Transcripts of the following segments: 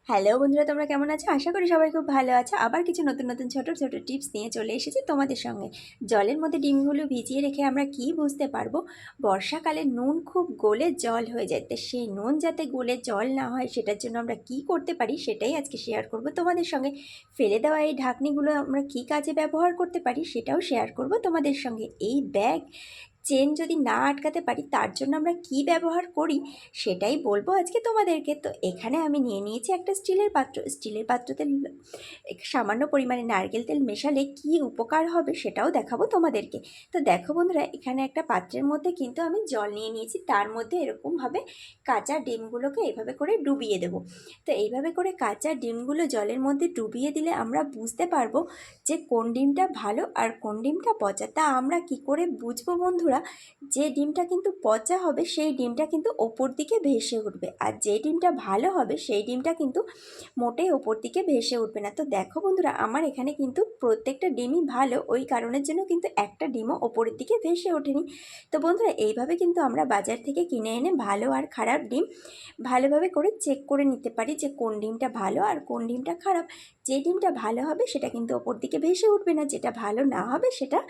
Hello বন্ধুরা, তোমরা কেমন আছো? আশা করি সবাই খুব ভালো আছো। আবার কিছু নতুন নতুন ছোট ছোট টিপস নিয়ে চলে এসেছি তোমাদের সঙ্গে। জলের মধ্যে ডিমগুলো ভিজিয়ে রেখে আমরা কি বুঝতে পারবো বর্ষাকালে নুন খুব গলে জল হয়ে যায়। তো সেই নুন যাতে গলে জল না হয় সেটার জন্য আমরা কি করতে পারি সেটাই আজকে শেয়ার করব তোমাদের সঙ্গে। ফেলে দেওয়া এই ঢাকনিগুলো আমরা কি কাজে ব্যবহার করতে পারি সেটাও শেয়ার করব তোমাদের সঙ্গে। এই ব্যাগ চেন যদি না আটকাতে পারি তার জন্য আমরা কি ব্যবহার করি সেটাই বলবো আজকে তোমাদেরকে। তো এখানে আমি নিয়ে নিয়েছি একটা স্টিলের পাত্রতে সামান্য পরিমাণে নারকেল তেল মেশালে কি উপকার হবে সেটাও দেখাবো তোমাদেরকে। তো দেখো বন্ধুরা, এখানে একটা পাত্রের মধ্যে কিন্তু আমি জল নিয়ে নিয়েছি, তার মধ্যে এরকমভাবে কাঁচা ডিমগুলোকে এইভাবে করে ডুবিয়ে দেবো। তো এইভাবে করে কাঁচা ডিমগুলো জলের মধ্যে ডুবিয়ে দিলে আমরা বুঝতে পারবো যে কোন ডিমটা ভালো আর কোন ডিমটা পচা। তা আমরা কি করে বুঝবো বন্ধুরা? যে ডিমটা কিন্তু পচা হবে সেই ডিমটা কিন্তু ওপর দিকে ভেসে উঠবে, আর যে ডিমটা ভালো হবে সেই ডিমটা কিন্তু মোটেই ওপর দিকে ভেসে উঠবে না। তো দেখো বন্ধুরা, আমার এখানে কিন্তু প্রত্যেকটা ডিমই ভালো, ওই কারণের জন্য কিন্তু একটা ডিমও ওপরের দিকে ভেসে ওঠেনি। তো বন্ধুরা, এইভাবে কিন্তু আমরা বাজার থেকে কিনে এনে ভালো আর খারাপ ডিম ভালোভাবে করে চেক করে নিতে পারি যে কোন ডিমটা ভালো আর কোন ডিমটা খারাপ। যে ডিমটা ভালো হবে সেটা কিন্তু ওপর দিকে ভেসে উঠবে না, যেটা ভালো না হবে সেটা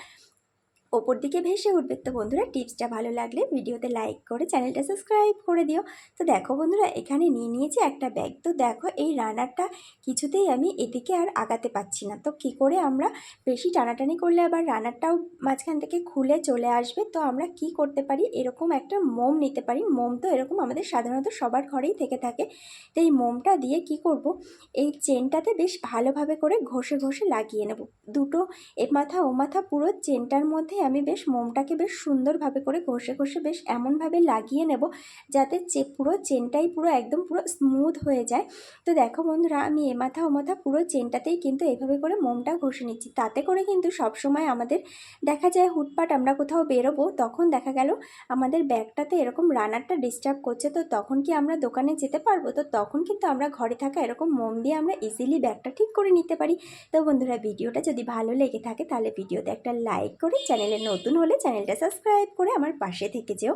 ওপর দিকে ভেসে উঠবে। তো বন্ধুরা, টিপসটা ভালো লাগলে ভিডিওতে লাইক করে চ্যানেলটা সাবস্ক্রাইব করে দিও। তো দেখো বন্ধুরা, এখানে নিয়ে নিয়েছি একটা ব্যাগ। তো দেখো, এই রানারটা কিছুতেই আমি এদিকে আর আগাতে পারছি না। তো কি করে আমরা বেশি টানাটানি করলে আবার রানারটাও মাঝখান থেকে খুলে চলে আসবে। তো আমরা কি করতে পারি, এরকম একটা মোম নিতে পারি। মোম তো এরকম আমাদের সাধারণত সবার ঘরেই থেকে থাকে। তো এই মোমটা দিয়ে কি করব, এই চেনটাতে বেশ ভালোভাবে করে ঘষে ঘষে লাগিয়ে নেব। দুটো এ মাথা ও মাথা পুরো চেনটার মধ্যে আমি বেশ মোমটাকে বেশ সুন্দরভাবে করে ঘষে ঘষে বেশ এমনভাবে লাগিয়ে নেব যাতে পুরো চেনটাই পুরো একদম পুরো স্মুথ হয়ে যায়। তো দেখো বন্ধুরা, আমি এ মাথা ও মাথা পুরো চেনটাতেই কিন্তু এভাবে করে মোমটা ঘষে নিচ্ছি। তাতে করে কিন্তু সবসময় আমাদের দেখা যায় হুটপাট আমরা কোথাও বেরোবো, তখন দেখা গেল আমাদের ব্যাগটাতে এরকম রানারটা ডিস্টার্ব করছে। তো তখন কি আমরা দোকানে যেতে পারবো? তো তখন কিন্তু আমরা ঘরে থাকা এরকম মোম দিয়ে আমরা ইজিলি ব্যাগটা ঠিক করে নিতে পারি। তো বন্ধুরা, ভিডিওটা যদি ভালো লেগে থাকে তাহলে ভিডিওতে একটা লাইক করে, চ্যানেলে নতুন হলে চ্যানেলটা সাবস্ক্রাইব করে আমার পাশে থেকে যেও।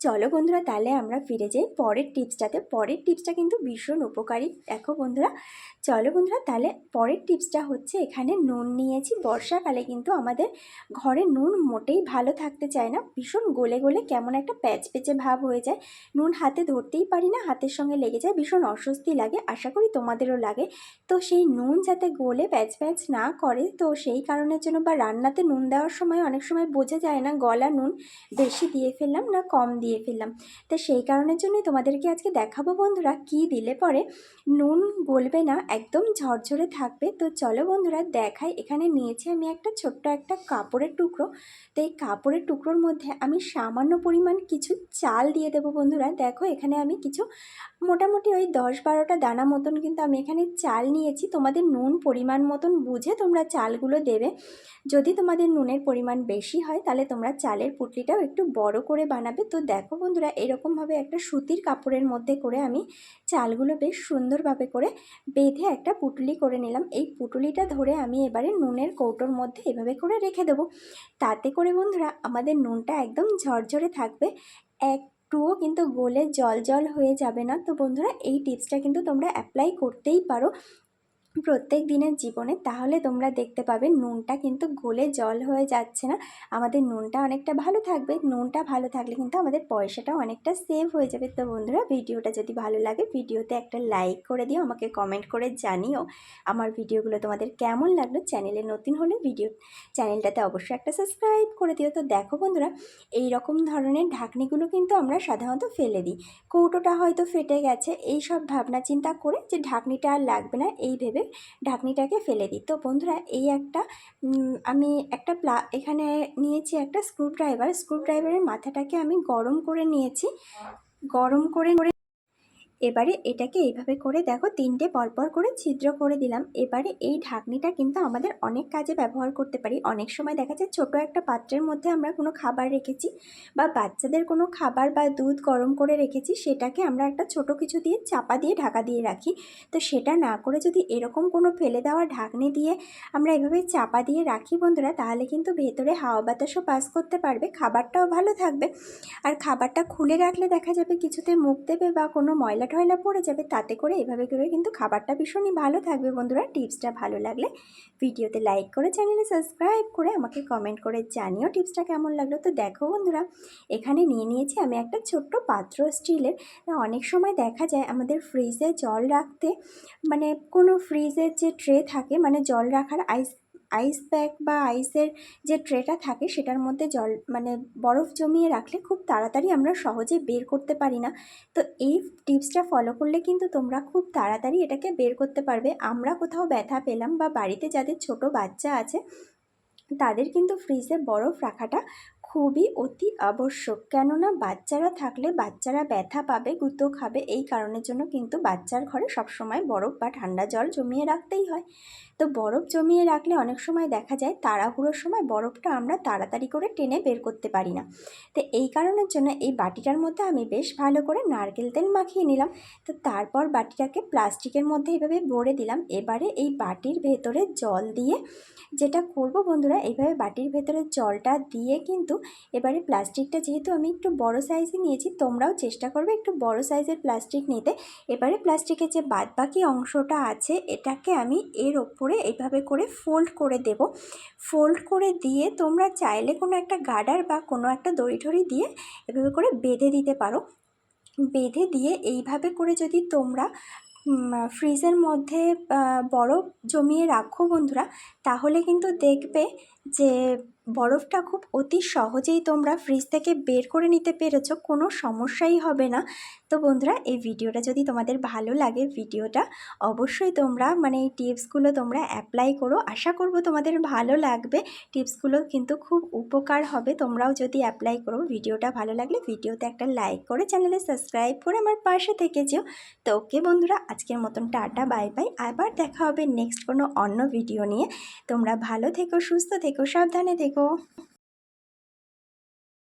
চলো বন্ধুরা, তাহলে আমরা ফিরে যাই পরের টিপসটাতে। পরের টিপসটা কিন্তু ভীষণ উপকারী। দেখো বন্ধুরা, চলো বন্ধুরা, তাহলে পরের টিপসটা হচ্ছে, এখানে নুন নিয়েছি। বর্ষাকালে কিন্তু আমাদের ঘরে নুন মোটেই ভালো থাকতে চায় না, ভীষণ গলে গলে কেমন একটা প্যাচপেচে ভাব হয়ে যায়। নুন হাতে ধরতেই পারি না, হাতের সঙ্গে লেগে যায়, ভীষণ অস্বস্তি লাগে। আশা করি তোমাদেরও লাগে। তো সেই নুন যাতে গলে প্যাচ প্যাচ না করে, তো সেই কারণের জন্য বা রান্নাতে নুন দেওয়ার সময় অনেক সময় বোঝা যায় না গলা নুন বেশি দিয়ে ফেললাম না কম দিয়ে ফেললাম। তো সেই কারণের জন্যই তোমাদেরকে আজকে দেখাবো বন্ধুরা কি দিলে পরে নুন গলবে না, একদম ঝরঝরে থাকবে। তো চলো বন্ধুরা দেখাই। এখানে নিয়েছি আমি একটা ছোট্ট একটা কাপড়ের টুকরো। তো এই কাপড়ের টুকরোর মধ্যে আমি সামান্য পরিমাণ কিছু চাল দিয়ে দেবো বন্ধুরা। দেখো, এখানে আমি কিছু মোটামুটি ওই 10-12টা দানা মতন কিন্তু আমি এখানে চাল নিয়েছি। তোমাদের নুন পরিমাণ মতন বুঝে তোমরা চালগুলো দেবে। যদি তোমাদের নুনের পরিমাণ বেশি হয় তাহলে তোমরা চালের পুটলিটাও একটু বড় করে বানাবে। তো দেখো বন্ধুরা, এরকমভাবে একটা সুতির কাপড়ের মধ্যে করে আমি চালগুলো বেশ সুন্দরভাবে করে বেঁধে একটা পুটলি করে নিলাম। এই পুটলিটা ধরে আমি এবারে নুনের কৌটোর মধ্যে এভাবে করে রেখে দেবো। তাতে করে বন্ধুরা আমাদের নুনটা একদম ঝরঝরে থাকবে, একটুও কিন্তু গলে জল জল হয়ে যাবে না। তো বন্ধুরা, এই টিপসটা কিন্তু তোমরা অ্যাপ্লাই করতেই পারো প্রত্যেক দিনের জীবনে। তাহলে তোমরা দেখতে পাবে নুনটা কিন্তু গলে জল হয়ে যাচ্ছে না, আমাদের নুনটা অনেকটা ভালো থাকবে। নুনটা ভালো থাকলে কিন্তু আমাদের পয়সাটাও অনেকটা সেভ হয়ে যাবে। তো বন্ধুরা, ভিডিওটা যদি ভালো লাগে ভিডিওতে একটা লাইক করে দিও, আমাকে কমেন্ট করে জানিও আমার ভিডিওগুলো তোমাদের কেমন লাগলো। চ্যানেলে নতুন হলে চ্যানেলটাতে অবশ্যই একটা সাবস্ক্রাইব করে দিও। তো দেখো বন্ধুরা, এই রকম ধরনের ঢাকনিগুলো কিন্তু আমরা সাধারণত ফেলে দিই। কৌটোটা হয়তো ফেটে গেছে, এই সব ভাবনা চিন্তা করে যে ঢাকনিটা আর লাগবে না এই ভেবে ঢাকনিটাকে ফেলে দিই। তো বন্ধুরা, এই একটা আমি একটা এখানে নিয়েছি একটা স্ক্রুড্রাইভারের মাথাটাকে আমি গরম করে নিয়েছি। গরম করে এবারে এটাকে এইভাবে করে দেখো 3টে পরপর করে ছিদ্র করে দিলাম। এবারে এই ঢাকনিটা কিন্তু আমাদের অনেক কাজে ব্যবহার করতে পারি। অনেক সময় দেখা যায় ছোট একটা পাত্রের মধ্যে আমরা কোনো খাবার রেখেছি বা বাচ্চাদের কোনো খাবার বা দুধ গরম করে রেখেছি, সেটাকে আমরা একটা ছোট কিছু দিয়ে চাপা দিয়ে ঢাকা দিয়ে রাখি। তো সেটা না করে যদি এরকম কোনো ফেলে দেওয়া ঢাকনি দিয়ে আমরা এভাবে চাপা দিয়ে রাখি বন্ধুরা, তাহলে কিন্তু ভেতরে হাওয়া বাতাসও পাস করতে পারবে, খাবারটাও ভালো থাকবে। আর খাবারটা খুলে রাখলে দেখা যাবে কিছুতে মুখ দেবে বা কোনো ময়লা ঠয়লা পড়ে যাবে, তাতে করে এভাবে করে কিন্তু খাবারটা ভীষণই ভালো থাকবে। বন্ধুরা, টিপসটা ভালো লাগলে ভিডিওতে লাইক করে চ্যানেলে সাবস্ক্রাইব করে আমাকে কমেন্ট করে জানিও টিপসটা কেমন লাগলো। তো দেখো বন্ধুরা, এখানে নিয়ে নিয়েছি আমি একটা ছোট্ট পাত্র স্টিলের। অনেক সময় দেখা যায় আমাদের ফ্রিজে জল রাখতে, মানে কোনো ফ্রিজের যে ট্রে থাকে, মানে জল রাখার আইস ব্যাগ বা আইসের যে ট্রেটা থাকে সেটার মধ্যে জল মানে বরফ জমিয়ে রাখলে খুব তাড়াতাড়ি আমরা সহজে বের করতে পারি না। তো এই টিপসটা ফলো করলে কিন্তু তোমরা খুব তাড়াতাড়ি এটাকে বের করতে পারবে। আমরা কোথাও ব্যথা পেলাম বা বাড়িতে যাদের ছোট বাচ্চা আছে তাদের কিন্তু ফ্রিজে বরফ রাখাটা খুবই অতি আবশ্যক। কেননা বাচ্চারা থাকলে বাচ্চারা ব্যথা পাবে, গুঁতো খাবে, এই কারণের জন্য কিন্তু বাচ্চার ঘরে সবসময় বরফ বা ঠান্ডা জল জমিয়ে রাখতেই হয়। তো বরফ জমিয়ে রাখলে অনেক সময় দেখা যায় তাড়াহুড়োর সময় বরফটা আমরা তাড়াতাড়ি করে টেনে বের করতে পারি না। তো এই কারণের জন্য এই বাটিটার মধ্যে আমি বেশ ভালো করে নারকেল তেল মাখিয়ে নিলাম। তো তারপর বাটিটাকে প্লাস্টিকের মধ্যে এভাবে ভরে দিলাম। এবারে এই বাটির ভেতরে জল দিয়ে যেটা করব বন্ধুরা, এইভাবে বাটির ভেতরে জলটা দিয়ে কিন্তু এবারে প্লাস্টিকটা, যেহেতু আমি একটু বড় সাইজে নিয়েছি, তোমরাও চেষ্টা করবে একটু বড় সাইজের প্লাস্টিক নিতে। এবারে প্লাস্টিকের যে বাদবাকি অংশটা আছে এটাকে আমি এর ওপরে এইভাবে করে ফোল্ড করে দেব। ফোল্ড করে দিয়ে তোমরা চাইলে কোনো একটা গার্ডার বা কোনো একটা দড়ি ঠড়ি দিয়ে এভাবে করে বেঁধে দিতে পারো। বেঁধে দিয়ে এইভাবে করে যদি তোমরা ফ্রিজের মধ্যে বরফ জমিয়ে রাখো বন্ধুরা, তাহলে কিন্তু দেখবে যে বরফটা খুব অতি সহজেই তোমরা ফ্রিজ থেকে বের করে নিতে পেরেছো, কোনো সমস্যাই হবে না। তো বন্ধুরা, এই ভিডিওটা যদি তোমাদের ভালো লাগে, ভিডিওটা অবশ্যই তোমরা মানে এই টিপসগুলো তোমরা অ্যাপ্লাই করো। আশা করব তোমাদের ভালো লাগবে। টিপসগুলো কিন্তু খুব উপকার হবে, তোমরাও যদি অ্যাপ্লাই করো। ভিডিওটা ভালো লাগলে ভিডিওতে একটা লাইক করে চ্যানেলে সাবস্ক্রাইব করে আমার পাশে থেকে যেও। তো ওকে বন্ধুরা, আজকের মতন টাটা, বাই বাই। আবার দেখা হবে নেক্সট কোনো অন্য ভিডিও নিয়ে। তোমরা ভালো থেকো, সুস্থ থেকো, সাবধানে থেকো।